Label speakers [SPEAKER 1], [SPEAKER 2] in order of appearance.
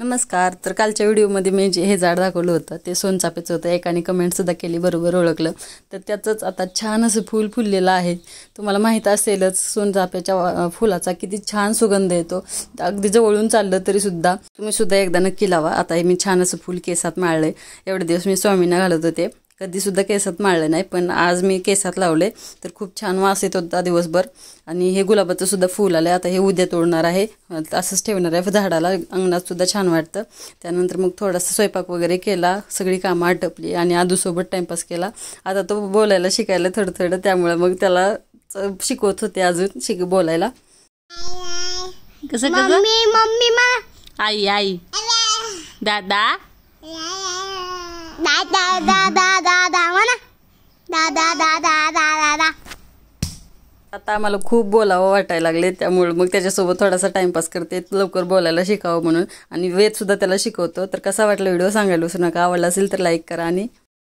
[SPEAKER 1] नमस्कार. तर कालच्या व्हिडिओमध्ये मी जे हे झाड दाखवलं होतं ते सोनचाफ्याचं होतं. एकाने कमेंटसुद्धा केली, बरोबर ओळखलं. तर त्याचंच आता छान असं फूल फुललेलं आहे. तुम्हाला माहीत असेलच सोनचाफ्याच्या फुलाचा किती छान सुगंध येतो. अगदी जवळून चाललं तरीसुद्धा तुम्ही सुद्धा एकदा नक्की लावा. आता हे मी छान असं फूल केसात माळलं. एवढे दिवस मी स्वामींना घालत होते, कधीसुद्धा केसात माळलं नाही, पण आज मी केसात लावले तर खूप छान वास येत होता दिवसभर. आणि हे गुलाबाचं सुद्धा फूल आलं. आता हे उद्या तोडणार आहे, असंच ठेवणार आहे झाडाला. अंगणात सुद्धा छान वाटतं. त्यानंतर मग थोडासा स्वयंपाक वगैरे केला, सगळी कामं आटपली आणि आदूसोबत टाईमपास केला. आता तो बोलायला शिकायला थोडं त्यामुळे मग त्याला शिकवत होते अजून बोलायला. कसं
[SPEAKER 2] मम्मी मम्मी
[SPEAKER 1] आई आई दादा
[SPEAKER 2] दादा दादा दादा म्हणा दादा दादा दादा.
[SPEAKER 1] आता आम्हाला खूप बोलावं वाटायला लागले, त्यामुळे मग त्याच्यासोबत थोडासा टाईमपास करते, लवकर बोलायला शिकावं म्हणून. आणि वेद सुद्धा त्याला शिकवतो. तर कसा वाटला व्हिडिओ सांगायला विसरू नका. आवडला असेल तर लाईक करा आणि